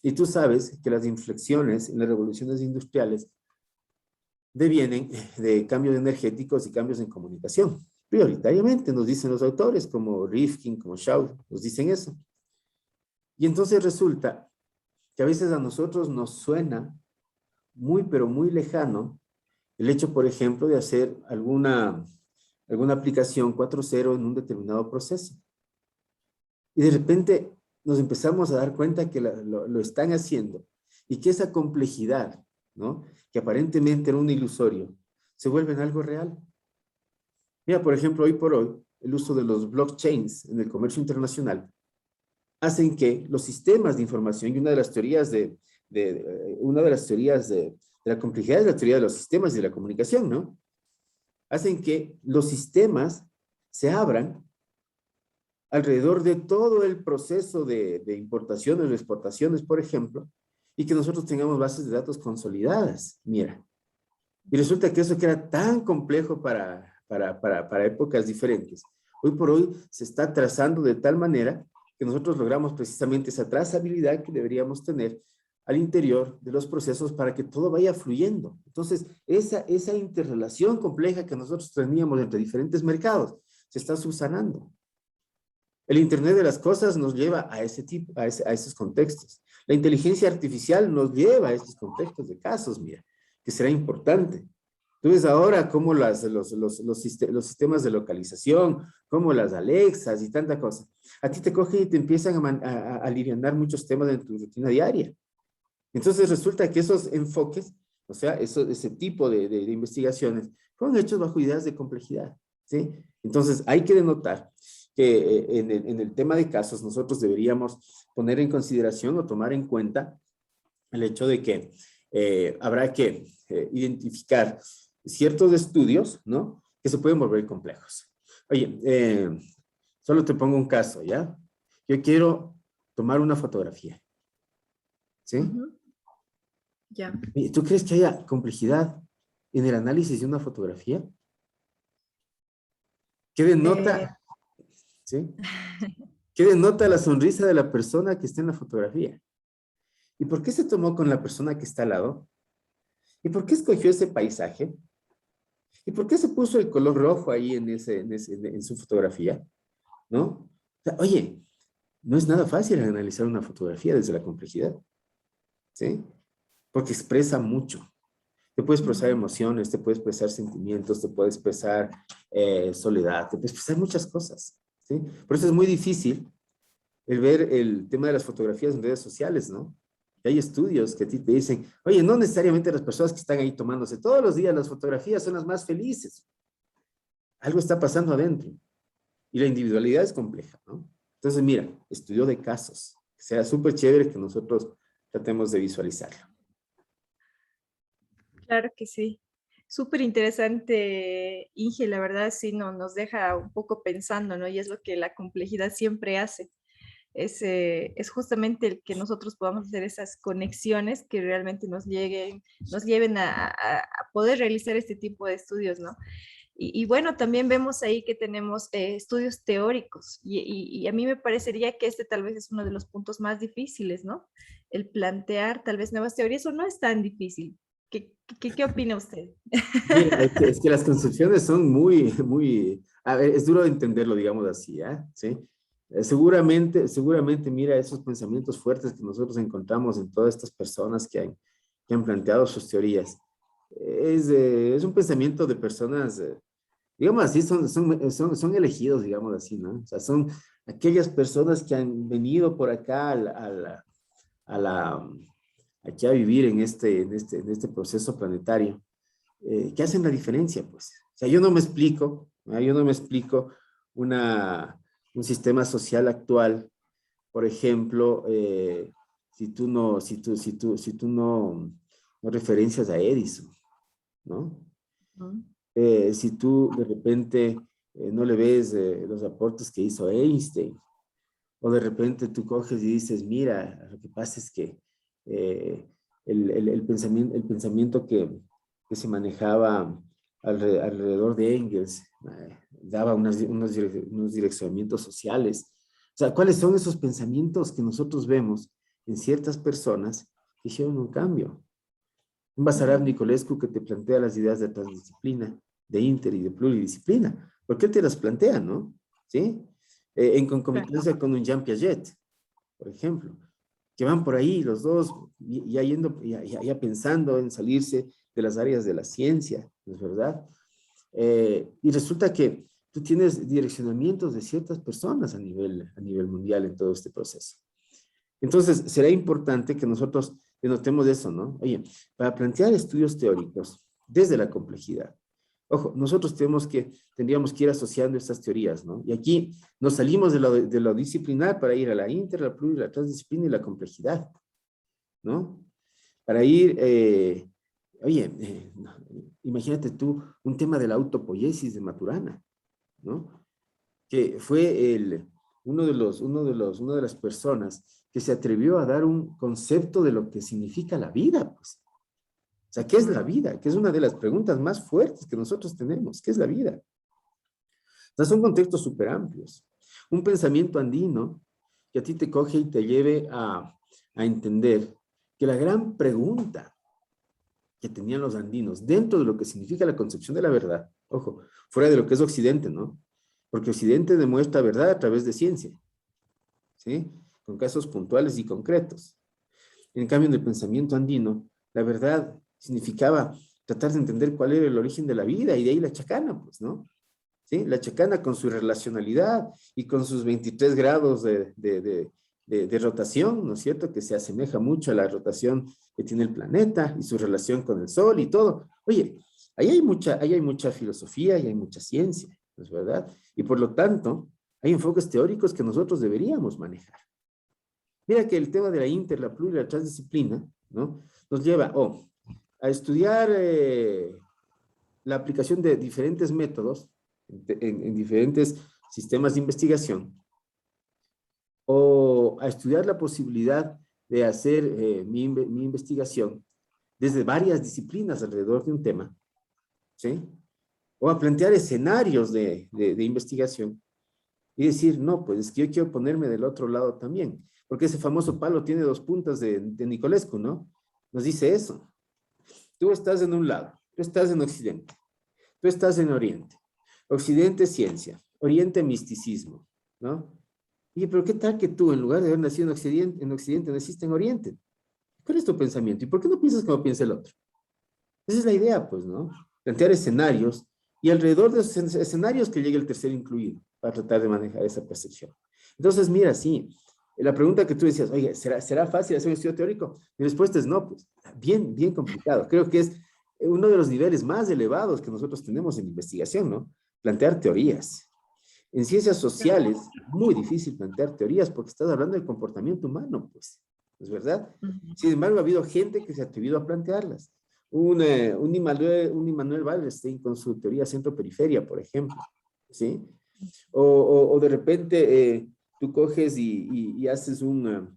Y tú sabes que las inflexiones en las revoluciones industriales devienen de cambios energéticos y cambios en comunicación. Prioritariamente, nos dicen los autores, como Rifkin, como Shaw, nos dicen eso. Y entonces resulta que a veces a nosotros nos suena muy, pero muy lejano el hecho, por ejemplo, de hacer alguna aplicación 4.0 en un determinado proceso. Y de repente nos empezamos a dar cuenta que lo están haciendo y que esa complejidad, ¿no? Que aparentemente era un ilusorio, se vuelve en algo real. Mira, por ejemplo, hoy por hoy, el uso de los blockchains en el comercio internacional hacen que los sistemas de información, y una de las teorías de la complejidad es la teoría de los sistemas y de la comunicación, ¿no? Hacen que los sistemas se abran alrededor de todo el proceso de importaciones o exportaciones, por ejemplo, y que nosotros tengamos bases de datos consolidadas, mira. Y resulta que eso que era tan complejo para épocas diferentes, hoy por hoy se está trazando de tal manera que nosotros logramos precisamente esa trazabilidad que deberíamos tener al interior de los procesos para que todo vaya fluyendo. Entonces, esa interrelación compleja que nosotros teníamos entre diferentes mercados se está subsanando. El Internet de las cosas nos lleva a ese tipo, a esos contextos. La inteligencia artificial nos lleva a estos contextos de casos, mira, que será importante. Tú ves ahora cómo los sistemas de localización, como las Alexas y tanta cosa, a ti te cogen y te empiezan a alivianar muchos temas de tu rutina diaria. Entonces resulta que esos enfoques, o sea, ese tipo de investigaciones, fueron hechos bajo ideas de complejidad, ¿sí? Entonces hay que denotar que en el tema de casos nosotros deberíamos poner en consideración o tomar en cuenta el hecho de que habrá que identificar ciertos estudios, ¿no? Que se pueden volver complejos. Oye, solo te pongo un caso, ¿ya? Yo quiero tomar una fotografía, ¿sí? Ya. ¿Tú crees que haya complejidad en el análisis de una fotografía? ¿Qué Eh, denota, ¿sí? ¿Qué denota la sonrisa de la persona que está en la fotografía? ¿Y por qué se tomó con la persona que está al lado? ¿Y por qué escogió ese paisaje? ¿Y por qué se puso el color rojo ahí en su fotografía? ¿No? O sea, oye, no es nada fácil analizar una fotografía desde la complejidad, ¿sí? Porque expresa mucho. Te puede expresar ujú. emociones, te puede expresar sentimientos, te puede expresar soledad, te puede expresar muchas cosas, ¿sí? Por eso es muy difícil el ver el tema de las fotografías en redes sociales, ¿no? Y hay estudios que a ti te dicen, oye, no necesariamente las personas que están ahí tomándose todos los días las fotografías son las más felices. Algo está pasando adentro. Y la individualidad es compleja, ¿no? Entonces, mira, estudio de casos. Sea súper chévere que nosotros tratemos de visualizarlo. Claro que sí. Súper interesante, Inge, la verdad sí nos deja un poco pensando, ¿no? Y es lo que la complejidad siempre hace. Es justamente el que nosotros podamos hacer esas conexiones que realmente nos lleven a poder realizar este tipo de estudios, ¿no? Y bueno, también vemos ahí que tenemos estudios teóricos y a mí me parecería que este tal vez es uno de los puntos más difíciles, ¿no? El plantear tal vez nuevas teorías o no es tan difícil. ¿Qué opina usted? Mira, es que las concepciones son a ver, es duro de entenderlo, digamos así, ¿ah? ¿Sí? Seguramente, mira, esos pensamientos fuertes que nosotros encontramos en todas estas personas que han planteado sus teorías. Es un pensamiento de personas, digamos así, son elegidos, digamos así, ¿no? O sea, son aquellas personas que han venido por acá a la, aquí a vivir en este proceso planetario que hacen la diferencia, pues. O sea, yo no me explico, ¿no? Yo no me explico un sistema social actual, por ejemplo, si tú no referencias a Edison, ¿no? Ujú. Si tú de repente no le ves los aportes que hizo Einstein, o de repente tú coges y dices, mira, lo que pasa es que eh, el pensamiento que se manejaba alrededor de Engels daba unos direccionamientos sociales. O sea, ¿cuáles son esos pensamientos que nosotros vemos en ciertas personas que hicieron un cambio? Un Basarab Ujú. Nicolescu que te plantea las ideas de transdisciplina, de inter y de pluridisciplina, porque él te las plantea, ¿no? ¿Sí? En Claro. concomitancia con un Jean Piaget, por ejemplo. que van por ahí los dos, ya yendo, ya pensando en salirse de las áreas de la ciencia, ¿no es verdad? Y resulta que tú tienes direccionamientos de ciertas personas a nivel mundial en todo este proceso. Entonces, será importante que nosotros denotemos eso, ¿no? Oye, para plantear estudios teóricos desde la complejidad, ojo, nosotros tendríamos que ir asociando estas teorías, ¿no? Y aquí nos salimos de lo disciplinar para ir a la inter, la pluri, la transdisciplina y la complejidad, ¿no? Para ir, oye, imagínate tú un tema de la autopoiesis de Maturana, ¿no? Que fue una de las personas que se atrevió a dar un concepto de lo que significa la vida, pues. O sea, ¿qué es la vida? Que es una de las preguntas más fuertes que nosotros tenemos. ¿Qué es la vida? O sea, son contextos súper amplios. Un pensamiento andino que a ti te coge y te lleve a entender que la gran pregunta que tenían los andinos dentro de lo que significa la concepción de la verdad, ojo, fuera de lo que es Occidente, ¿no? Porque Occidente demuestra verdad a través de ciencia, ¿sí? Con casos puntuales y concretos. En cambio, en el pensamiento andino, la verdad significaba tratar de entender cuál era el origen de la vida, y de ahí la chacana, pues, ¿no? ¿Sí? La chacana con su irrelacionalidad y con sus 23 grados de rotación, ¿no es cierto? Que se asemeja mucho a la rotación que tiene el planeta y su relación con el Sol y todo. Oye, ahí hay mucha filosofía y hay mucha ciencia, ¿no es verdad? Y por lo tanto, hay enfoques teóricos que nosotros deberíamos manejar. Mira que el tema de la inter, la pluri, la transdisciplina, ¿no? Nos lleva a estudiar la aplicación de diferentes métodos en diferentes sistemas de investigación, o a estudiar la posibilidad de hacer mi investigación desde varias disciplinas alrededor de un tema, ¿sí? O a plantear escenarios de investigación y decir, no, pues es que yo quiero ponerme del otro lado también, porque ese famoso palo tiene dos puntas de Nicolescu, ¿no? Nos dice eso. Tú estás en un lado, tú estás en Occidente, tú estás en Oriente. Occidente, ciencia. Oriente, misticismo, ¿no? Oye, pero ¿qué tal que tú, en lugar de haber nacido en Occidente, naciste en Oriente? ¿Cuál es tu pensamiento? ¿Y por qué no piensas como piensa el otro? Esa es la idea, pues, ¿no? Plantear escenarios y alrededor de esos escenarios que llegue el tercer incluido para tratar de manejar esa percepción. Entonces, mira, sí, la pregunta que tú decías, oye, ¿será fácil hacer un estudio teórico? Mi respuesta es no, pues, bien complicado. Creo que es uno de los niveles más elevados que nosotros tenemos en investigación, ¿no? Plantear teorías. En ciencias sociales, muy difícil plantear teorías porque estás hablando del comportamiento humano, pues, ¿es verdad? Sin embargo, ha habido gente que se ha atrevido a plantearlas. Un Immanuel Wallerstein con su teoría centro-periferia, por ejemplo, ¿sí? O de repente tú coges y haces un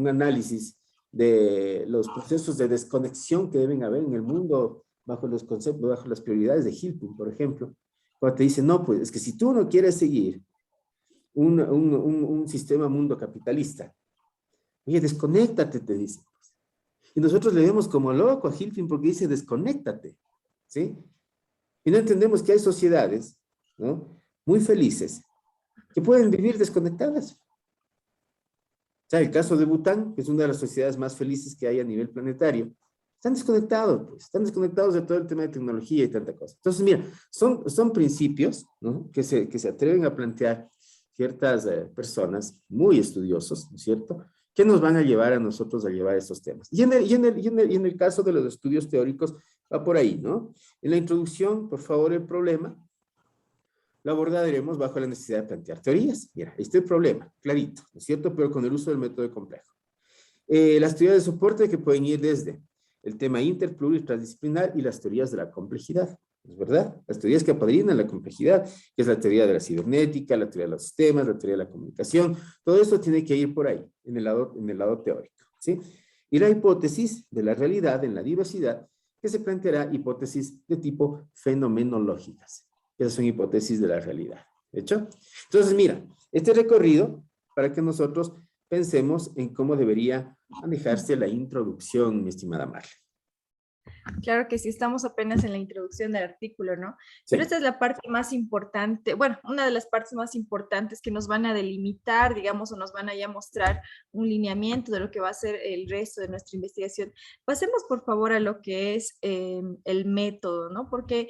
análisis de los procesos de desconexión que deben haber en el mundo bajo los conceptos, bajo las prioridades de Hilpin, por ejemplo, cuando te dicen, no, pues es que si tú no quieres seguir un sistema mundo capitalista, oye, desconéctate, te dicen. Y nosotros le vemos como loco a Hilpin porque dice, desconéctate, ¿sí? Y no entendemos que hay sociedades, ¿no? Muy felices que pueden vivir desconectadas. O sea, el caso de Bután, que es una de las sociedades más felices que hay a nivel planetario, están desconectados, pues, están desconectados de todo el tema de tecnología y tanta cosa. Entonces, mira, son principios, ¿no? que se atreven a plantear ciertas personas muy estudiosos, ¿no es cierto?, que nos van a llevar a nosotros a llevar estos temas. Y en el caso de los estudios teóricos, va por ahí, ¿no? En la introducción, por favor, el problema lo abordaremos bajo la necesidad de plantear teorías. Mira, este es el problema, clarito, ¿no es cierto?, pero con el uso del método complejo. Las teorías de soporte que pueden ir desde el tema inter, pluri, transdisciplinar y las teorías de la complejidad, ¿es verdad? Las teorías que apadrinan la complejidad, que es la teoría de la cibernética, la teoría de los sistemas, la teoría de la comunicación, todo eso tiene que ir por ahí, en el lado teórico, ¿sí? Y la hipótesis de la realidad en la diversidad, que se planteará hipótesis de tipo fenomenológicas. Esas son hipótesis de la realidad, ¿hecho? Entonces, mira, este recorrido para que nosotros pensemos en cómo debería manejarse la introducción, mi estimada Marley. Claro que sí, estamos apenas en la introducción del artículo, ¿no? Pero Sí. esta es la parte más importante, bueno, una de las partes más importantes que nos van a delimitar, digamos, o nos van a ya mostrar un lineamiento de lo que va a ser el resto de nuestra investigación. Pasemos, por favor, a lo que es el método, ¿no? Porque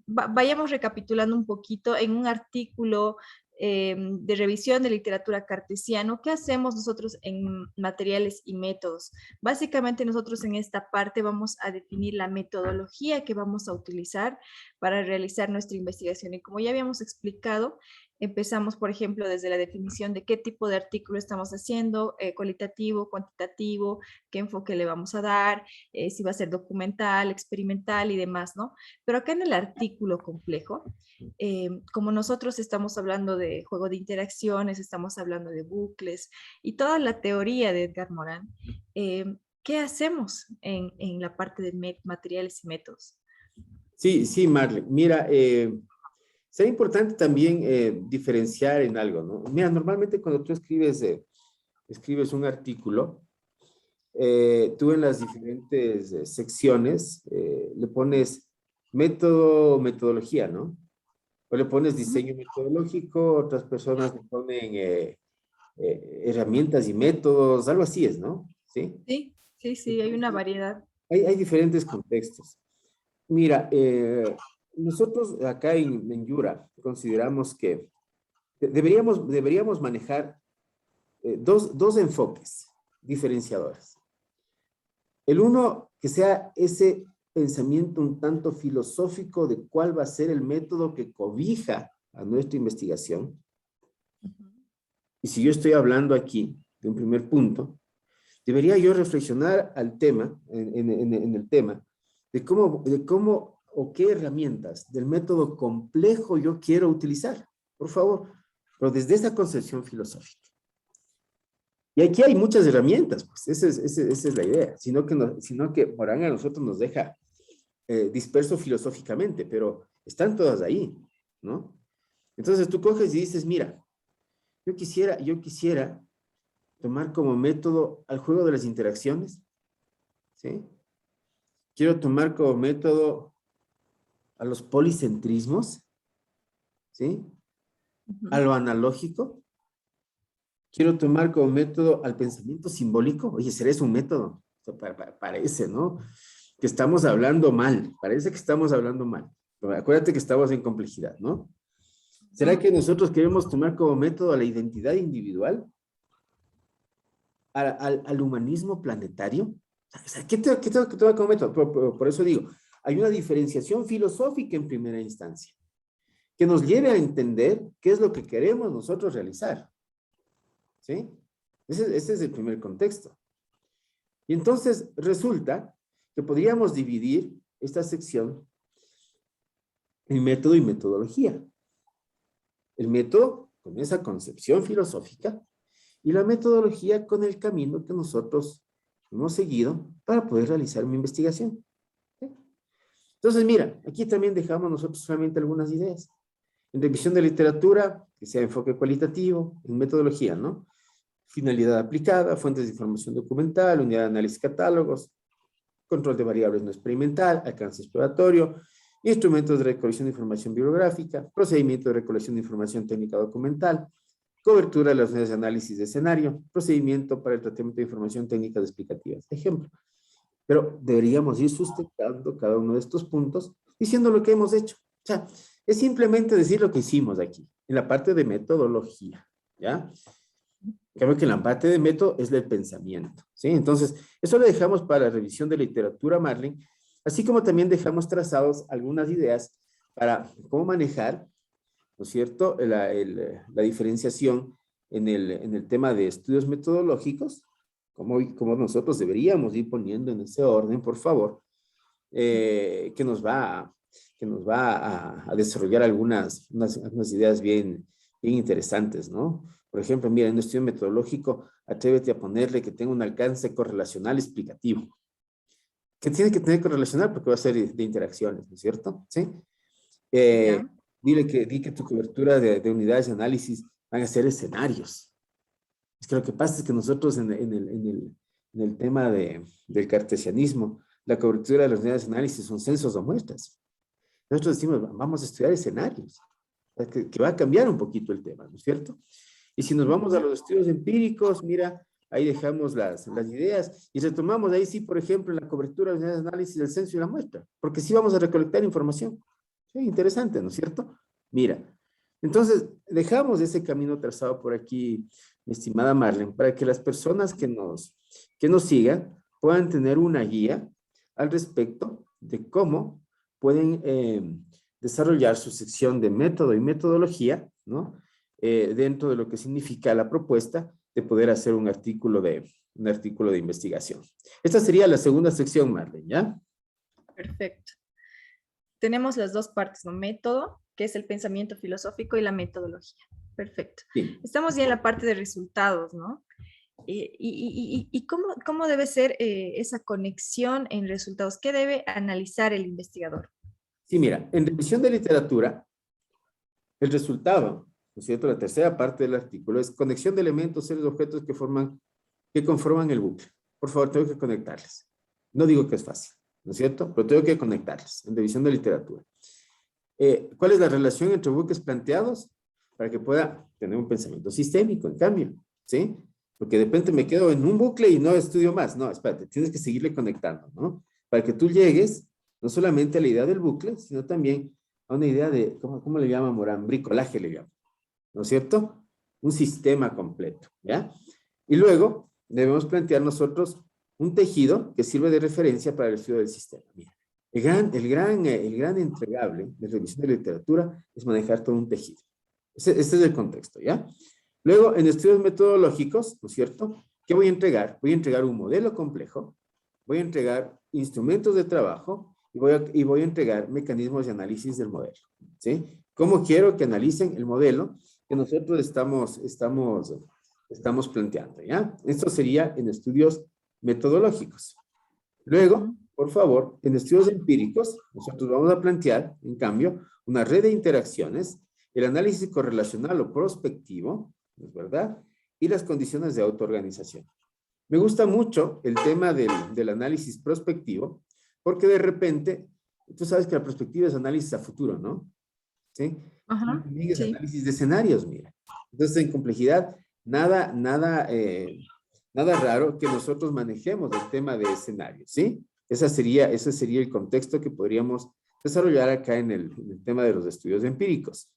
vayamos recapitulando un poquito en un artículo de revisión de literatura cartesiano. ¿Qué hacemos nosotros en materiales y métodos? Básicamente nosotros en esta parte vamos a definir la metodología que vamos a utilizar para realizar nuestra investigación. Y como ya habíamos explicado, empezamos, por ejemplo, desde la definición de qué tipo de artículo estamos haciendo, cualitativo, cuantitativo, qué enfoque le vamos a dar, si va a ser documental, experimental y demás, ¿no? Pero acá en el artículo complejo, como nosotros estamos hablando de juego de interacciones, estamos hablando de bucles y toda la teoría de Edgar Morin, ¿qué hacemos en la parte de materiales y métodos? Sí, sí, Marley. Mira, será importante también diferenciar en algo, ¿no? Mira, normalmente cuando tú escribes un artículo, tú en las diferentes secciones le pones método, metodología, ¿no? O le pones diseño metodológico, otras personas le ponen herramientas y métodos, algo así es, ¿no? ¿Sí? Sí, sí, sí, hay una variedad. Hay diferentes contextos. Mira, nosotros acá en Yura consideramos que deberíamos manejar dos enfoques diferenciadores. El uno, que sea ese pensamiento un tanto filosófico de cuál va a ser el método que cobija a nuestra investigación. Y si yo estoy hablando aquí de un primer punto, debería yo reflexionar al tema, en el tema, de cómo o qué herramientas del método complejo yo quiero utilizar, por favor, pero desde esa concepción filosófica. Y aquí hay muchas herramientas, pues esa es la idea, sino que Morán a nosotros nos deja disperso filosóficamente, pero están todas ahí, ¿no? Entonces tú coges y dices, mira, yo quisiera tomar como método al juego de las interacciones, ¿sí? Quiero tomar como método a los policentrismos, ¿sí? A lo analógico. Quiero tomar como método al pensamiento simbólico. Oye, ¿será eso un método? O sea, parece, ¿no? Que estamos hablando mal. Parece que estamos hablando mal. Pero acuérdate que estamos en complejidad, ¿no? ¿Será que nosotros queremos tomar como método a la identidad individual? ¿Al humanismo planetario? O sea, ¿qué tengo que tomar como método? Por eso digo, hay una diferenciación filosófica en primera instancia, que nos lleve a entender qué es lo que queremos nosotros realizar. ¿Sí? Ese es el primer contexto. Y entonces resulta que podríamos dividir esta sección en método y metodología. El método con esa concepción filosófica y la metodología con el camino que nosotros hemos seguido para poder realizar mi investigación. ¿Sí? Entonces, mira, aquí también dejamos nosotros solamente algunas ideas. En revisión de literatura, que sea enfoque cualitativo, en metodología, ¿no? Finalidad aplicada, fuentes de información documental, unidad de análisis catálogos, control de variables no experimental, alcance exploratorio, instrumentos de recolección de información bibliográfica, procedimiento de recolección de información técnica documental, cobertura de las unidades de análisis de escenario, procedimiento para el tratamiento de información técnica explicativas. Ejemplo. Pero deberíamos ir sustentando cada uno de estos puntos diciendo lo que hemos hecho. O sea, es simplemente decir lo que hicimos aquí, en la parte de metodología, ¿ya? Creo que en la parte de método es del pensamiento, ¿sí? Entonces, eso lo dejamos para la revisión de literatura, Marlene, así como también dejamos trazados algunas ideas para cómo manejar, ¿no es cierto?, la diferenciación en el tema de estudios metodológicos, como nosotros deberíamos ir poniendo en ese orden, por favor, que nos va a desarrollar unas ideas bien interesantes, ¿no? Por ejemplo, mira, en un estudio metodológico, atrévete a ponerle que tenga un alcance correlacional explicativo. ¿Qué tiene que tener correlacional? Porque va a ser de interacciones, ¿no es cierto? ¿Sí? Eh, Ya. di que tu cobertura de unidades de análisis van a ser escenarios. Es que lo que pasa es que nosotros en el tema del cartesianismo la cobertura de las unidades de análisis son censos o muestras. Nosotros decimos, vamos a estudiar escenarios, que va a cambiar un poquito el tema, ¿no es cierto? Y si nos vamos a los estudios empíricos, mira, ahí dejamos las ideas y retomamos ahí sí, por ejemplo, en la cobertura de unidades de análisis del censo y la muestra, porque sí vamos a recolectar información. Sí, interesante, ¿no es cierto? Mira, entonces dejamos ese camino trazado por aquí, mi estimada Marlene, para que las personas que nos sigan puedan tener una guía al respecto de cómo pueden desarrollar su sección de método y metodología, ¿no? Dentro de lo que significa la propuesta de poder hacer un artículo de investigación. Esta sería la segunda sección, Marlene, ¿ya? Perfecto. Tenemos las dos partes, ¿no? Método, que es el pensamiento filosófico, y la metodología. Perfecto. Sí. Estamos ya en la parte de resultados, ¿no? ¿Y cómo debe ser esa conexión en resultados? ¿Qué debe analizar el investigador? Sí, mira, en revisión de literatura, el resultado, ¿no es cierto? La tercera parte del artículo es conexión de elementos, seres, objetos que conforman el bucle. Por favor, tengo que conectarles. No digo que es fácil, ¿no es cierto? Pero tengo que conectarles en revisión de literatura. ¿Cuál es la relación entre bucles planteados? Para que pueda tener un pensamiento sistémico, en cambio, ¿sí? Porque de repente me quedo en un bucle y no estudio más. No, espérate, tienes que seguirle conectando, ¿no? Para que tú llegues no solamente a la idea del bucle, sino también a una idea de, ¿cómo le llama Morán? Bricolaje le llama, ¿no es cierto? Un sistema completo, ¿ya? Y luego debemos plantear nosotros un tejido que sirve de referencia para el estudio del sistema. Mira, el gran entregable de revisión de literatura es manejar todo un tejido. Este es el contexto, ¿ya? Luego, en estudios metodológicos, ¿no es cierto? ¿Qué voy a entregar? Voy a entregar un modelo complejo, voy a entregar instrumentos de trabajo y voy a entregar mecanismos de análisis del modelo, ¿sí? ¿Cómo quiero que analicen el modelo que nosotros estamos planteando, ¿ya? Esto sería en estudios metodológicos. Luego, por favor, en estudios empíricos, nosotros vamos a plantear, en cambio, una red de interacciones, el análisis correlacional o prospectivo, ¿es verdad? Y las condiciones de autoorganización. Me gusta mucho el tema del análisis prospectivo, porque de repente, tú sabes que la prospectiva es análisis a futuro, ¿no? ¿Sí? Ajá, También es sí. análisis de escenarios, mira. Entonces, en complejidad, nada raro que nosotros manejemos el tema de escenarios, ¿sí? Ese sería el contexto que podríamos desarrollar acá en el tema de los estudios empíricos.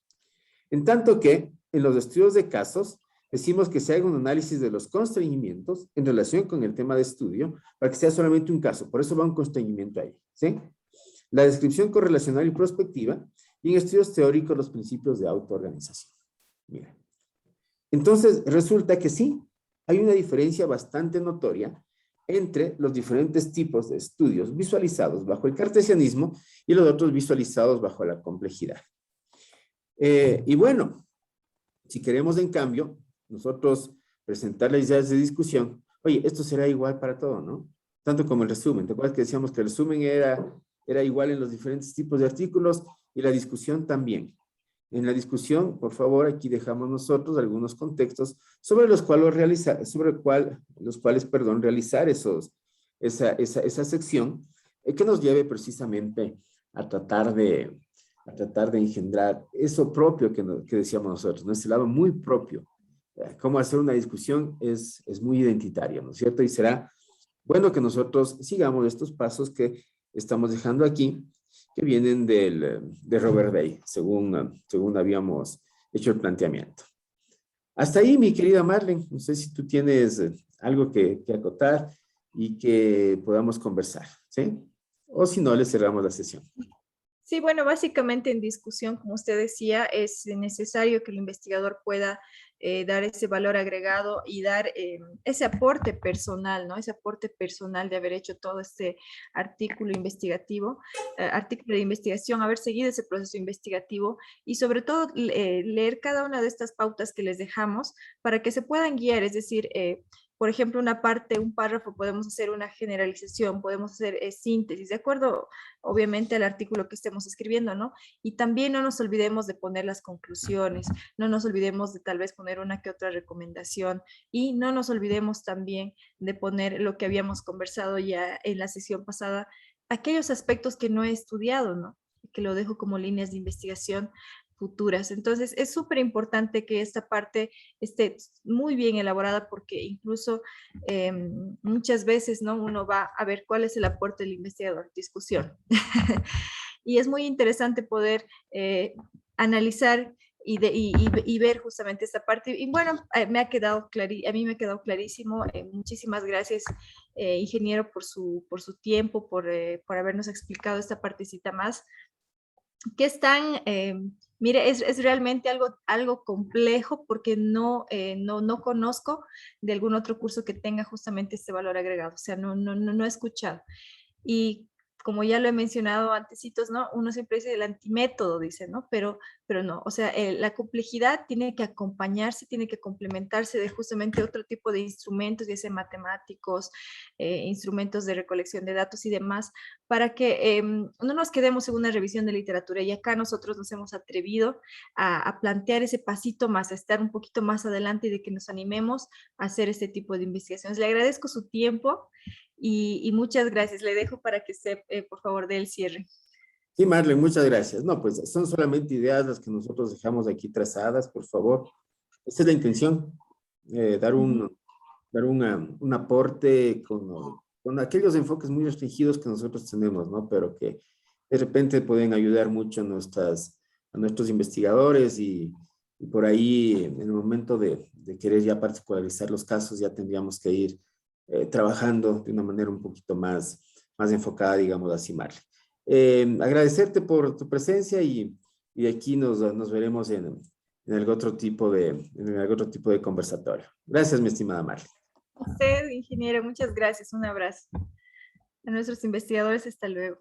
En tanto que, en los estudios de casos, decimos que se haga un análisis de los constreñimientos en relación con el tema de estudio para que sea solamente un caso. Por eso va un constreñimiento ahí, ¿sí? La descripción correlacional y prospectiva, y en estudios teóricos los principios de autoorganización. Mira. Entonces, resulta que sí, hay una diferencia bastante notoria entre los diferentes tipos de estudios visualizados bajo el cartesianismo y los otros visualizados bajo la complejidad. Y bueno, si queremos en cambio, nosotros presentar las ideas de discusión, oye, esto será igual para todo, ¿no? Tanto como el resumen. ¿Te acuerdas que decíamos que el resumen era igual en los diferentes tipos de artículos y la discusión también? En la discusión, por favor, aquí dejamos nosotros algunos contextos sobre los cuales realizar esa sección que nos lleve precisamente a tratar de engendrar eso propio que decíamos nosotros, ¿no? Ese lado muy propio. Cómo hacer una discusión es muy identitario, ¿no es cierto? Y será bueno que nosotros sigamos estos pasos que estamos dejando aquí, que vienen de Robert Day, según habíamos hecho el planteamiento. Hasta ahí, mi querida Marlene, no sé si tú tienes algo que acotar y que podamos conversar, ¿sí? O si no, le cerramos la sesión. Sí, bueno, básicamente en discusión, como usted decía, es necesario que el investigador pueda dar ese valor agregado y dar ese aporte personal, ¿no? Ese aporte personal de haber hecho todo este artículo investigativo, artículo de investigación, haber seguido ese proceso investigativo y sobre todo leer cada una de estas pautas que les dejamos para que se puedan guiar, es decir, por ejemplo, una parte, un párrafo, podemos hacer una generalización, podemos hacer síntesis, de acuerdo, obviamente, al artículo que estemos escribiendo, ¿no? Y también no nos olvidemos de poner las conclusiones, no nos olvidemos de tal vez poner una que otra recomendación y no nos olvidemos también de poner lo que habíamos conversado ya en la sesión pasada, aquellos aspectos que no he estudiado, ¿no? Que lo dejo como líneas de investigación futuras. Entonces, es súper importante que esta parte esté muy bien elaborada porque incluso muchas veces, ¿no? Uno va a ver cuál es el aporte del investigador, discusión. Y es muy interesante poder analizar y ver justamente esta parte. Y bueno, a mí me ha quedado clarísimo. Muchísimas gracias, ingeniero, por su tiempo, por habernos explicado esta partecita más que es tan, mire, es realmente algo complejo porque no conozco de algún otro curso que tenga justamente este valor agregado, o sea, no he escuchado. Y como ya lo he mencionado antesitos, ¿no? Uno siempre dice el antimétodo, dice, ¿no? Pero no, o sea, la complejidad tiene que acompañarse, tiene que complementarse de justamente otro tipo de instrumentos, ya sea matemáticos, instrumentos de recolección de datos y demás, para que no nos quedemos en una revisión de literatura. Y acá nosotros nos hemos atrevido a plantear ese pasito más, a estar un poquito más adelante y de que nos animemos a hacer este tipo de investigaciones. Le agradezco su tiempo y muchas gracias. Le dejo para que se, por favor, dé el cierre. Sí, Marlene, muchas gracias. No, pues son solamente ideas las que nosotros dejamos aquí trazadas, por favor. Esa es la intención, dar un aporte con aquellos enfoques muy restringidos que nosotros tenemos, ¿no? Pero que de repente pueden ayudar mucho a nuestros investigadores y por ahí en el momento de querer ya particularizar los casos ya tendríamos que ir trabajando de una manera un poquito más enfocada, digamos así, Marley. Agradecerte por tu presencia y aquí nos veremos en algún otro tipo de conversatorio. Gracias, mi estimada Marley. Usted, ingeniero, muchas gracias. Un abrazo. A nuestros investigadores, hasta luego.